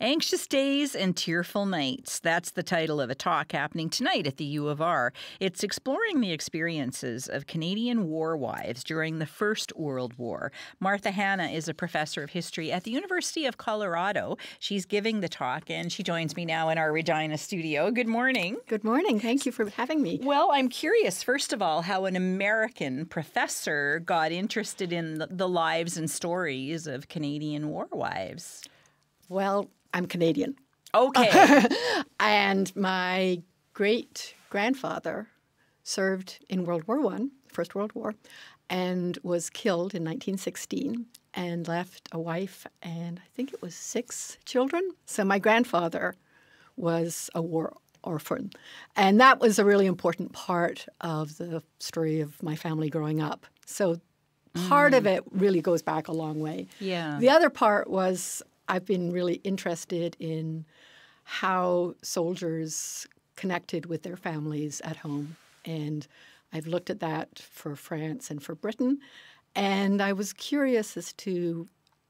Anxious Days and Tearful Nights. That's the title of a talk happening tonight at the U of R. It's exploring the experiences of Canadian war wives during the First World War. Martha Hanna is a professor of history at the University of Colorado. She's giving the talk, and she joins me now in our Regina studio. Good morning. Good morning. Thank you for having me. Well, I'm curious, first of all, how an American professor got interested in the lives and stories of Canadian war wives. Well, I'm Canadian. Okay. And my great-grandfather served in World War I, First World War, and was killed in 1916 and left a wife and I think it was 6 children. So my grandfather was a war orphan. And that was a really important part of the story of my family growing up. So part of it really goes back a long way. Yeah. The other part was I've been really interested in how soldiers connected with their families at home. And I've looked at that for France and for Britain. And I was curious as to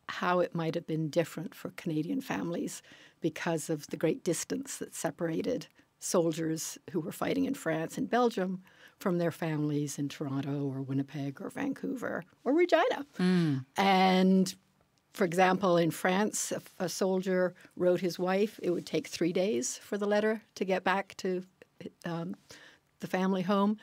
how it might have been different for Canadian families because of the great distance that separated soldiers who were fighting in France and Belgium from their families in Toronto or Winnipeg or Vancouver or Regina. And for example, in France, if a soldier wrote his wife, it would take 3 days for the letter to get back to the family home.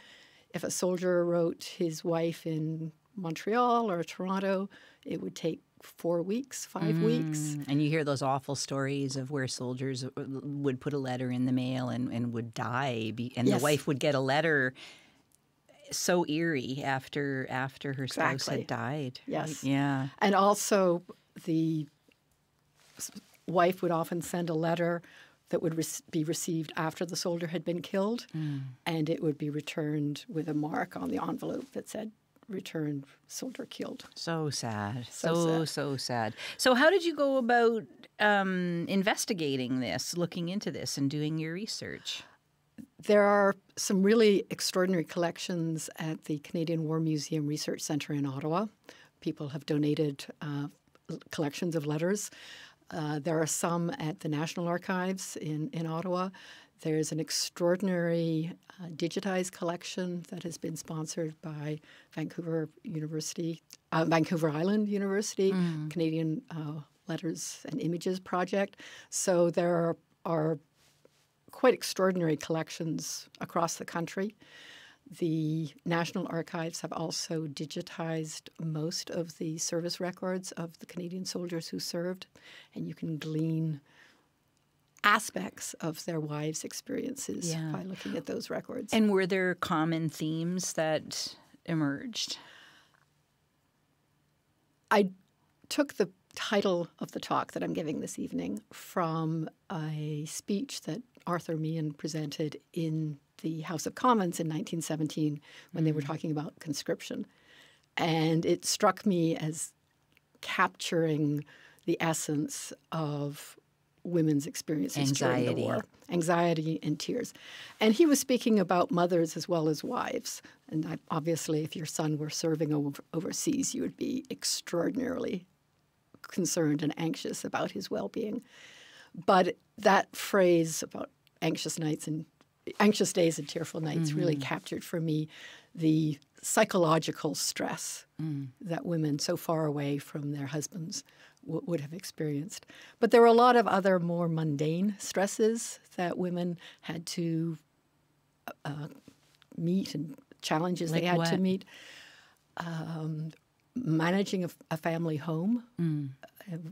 If a soldier wrote his wife in Montreal or Toronto, it would take 4 weeks, 5 weeks. And you hear those awful stories of where soldiers would put a letter in the mail and would die, and Yes. the wife would get a letter so eerie after her spouse had died. Yes. Yeah. And also the wife would often send a letter that would be received after the soldier had been killed, and it would be returned with a mark on the envelope that said, "Return, soldier killed." So sad. So So sad. So how did you go about investigating this, looking into this, and doing your research? There are some really extraordinary collections at the Canadian War Museum Research Centre in Ottawa. People have donated collections of letters. There are some at the National Archives in Ottawa. There's an extraordinary digitized collection that has been sponsored by Vancouver Island University, Canadian Letters and Images Project. So there are quite extraordinary collections across the country. The National Archives have also digitized most of the service records of the Canadian soldiers who served, and you can glean aspects of their wives' experiences by looking at those records. And were there common themes that emerged? I took the title of the talk that I'm giving this evening from a speech that Arthur Meehan presented in the House of Commons in 1917 when they were talking about conscription. And it struck me as capturing the essence of women's experiences during the war. Anxiety and tears. And he was speaking about mothers as well as wives. And obviously, if your son were serving overseas, you would be extraordinarily concerned and anxious about his well-being. But that phrase about anxious days and tearful nights really captured for me the psychological stress that women so far away from their husbands would have experienced. But there were a lot of other more mundane stresses that women had to meet and challenges they had to meet. Managing a family home.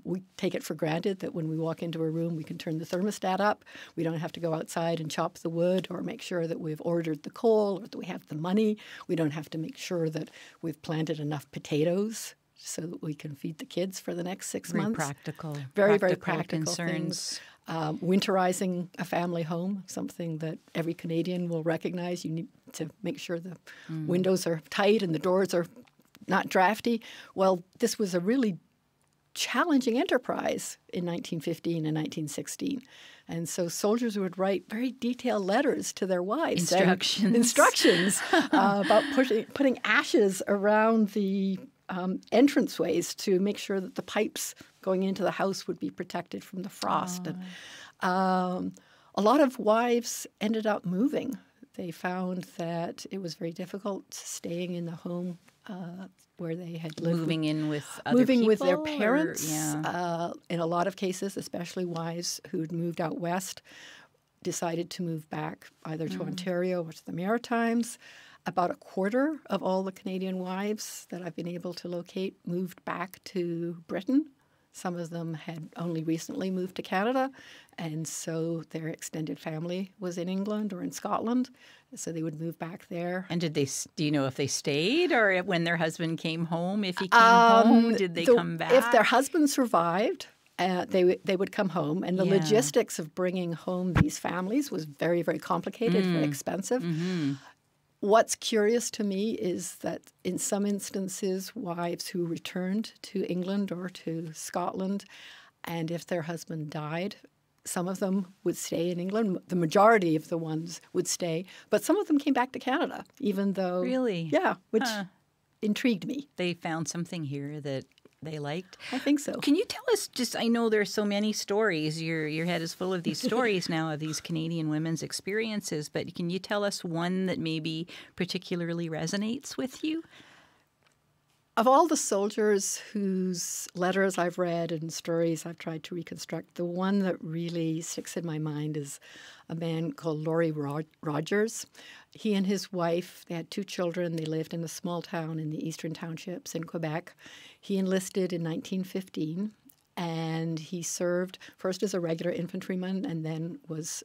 We take it for granted that when we walk into a room, we can turn the thermostat up. We don't have to go outside and chop the wood or make sure that we've ordered the coal or that we have the money. We don't have to make sure that we've planted enough potatoes so that we can feed the kids for the next 6 months. Very practical concerns. Things. Winterizing a family home, something that every Canadian will recognize. You need to make sure the windows are tight and the doors are not drafty. Well, this was a really challenging enterprise in 1915 and 1916. And so soldiers would write very detailed letters to their wives. Instructions about putting ashes around the entranceways to make sure that the pipes going into the house would be protected from the frost. And a lot of wives ended up moving. They found that it was very difficult staying in the home where they had lived. Moving in with other moving people? with their parents. Yeah. In a lot of cases, especially wives who'd moved out west, decided to move back either to Ontario or to the Maritimes. About a quarter of all the Canadian wives that I've been able to locate moved back to Britain. Some of them had only recently moved to Canada, and so their extended family was in England or in Scotland, so they would move back there. And do you know if they stayed, or when their husband came home, if he came home, did they come back? If their husband survived, they would come home, and the logistics of bringing home these families was very, very complicated, very expensive. What's curious to me is that in some instances, wives who returned to England or to Scotland, and if their husband died, some of them would stay in England. The majority of the ones would stay, but some of them came back to Canada, even though... Really? Yeah, which intrigued me. They found something here that they liked. I think so. Can you tell us, just, I know there's so many stories, your head is full of these stories now of these Canadian women's experiences, but can you tell us one that maybe particularly resonates with you? Of all the soldiers whose letters I've read and stories I've tried to reconstruct, the one that really sticks in my mind is a man called Laurie Rogers. He and his wife, they had 2 children. They lived in a small town in the Eastern Townships in Quebec. He enlisted in 1915, and he served first as a regular infantryman and then was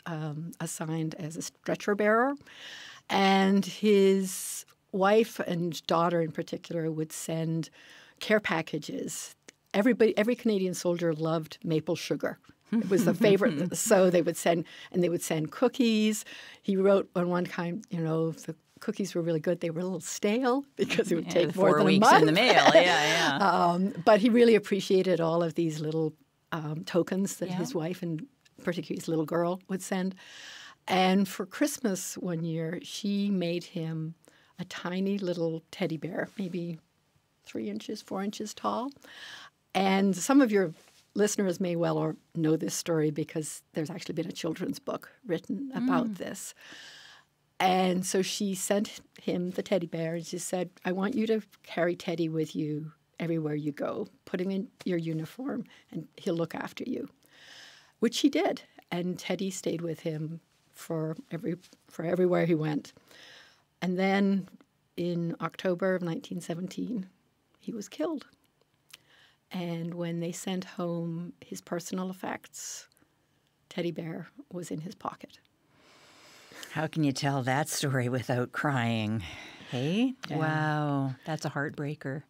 assigned as a stretcher bearer. And his wife and daughter in particular would send care packages. Every Canadian soldier loved maple sugar. It was the favorite. So they would send cookies. He wrote on one time, the cookies were really good. They were a little stale because it would take more than 4 weeks a month. in the mail. Yeah. But he really appreciated all of these little tokens that his wife and particularly his little girl would send. And for Christmas one year, she made him a tiny little teddy bear, maybe 3 inches, 4 inches tall. And some of your listeners may well know this story because there's actually been a children's book written about this. And so she sent him the teddy bear and she said, I want you to carry Teddy with you everywhere you go. Put him in your uniform and he'll look after you, which he did. And Teddy stayed with him for everywhere he went. And then in October of 1917, he was killed. And when they sent home his personal effects, Teddy Bear was in his pocket. How can you tell that story without crying? Hey? Yeah. Wow. That's a heartbreaker.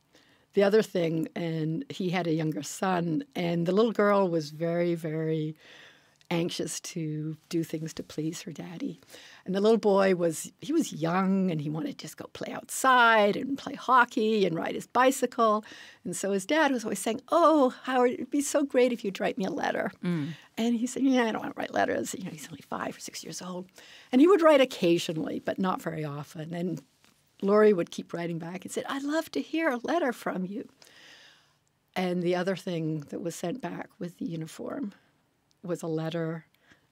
The other thing, and he had a younger son, and the little girl was very, very anxious to do things to please her daddy. And the little boy was young and he wanted to just go play outside and play hockey and ride his bicycle. And so his dad was always saying, oh, Howard, it'd be so great if you'd write me a letter. And he said, I don't want to write letters. He's only 5 or 6 years old. And he would write occasionally, but not very often. And Laurie would keep writing back and said, I'd love to hear a letter from you. And the other thing that was sent back with the uniform was a letter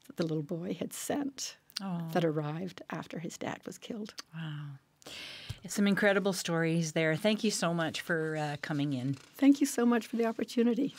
that the little boy had sent that arrived after his dad was killed. Wow. Some incredible stories there. Thank you so much for coming in. Thank you so much for the opportunity.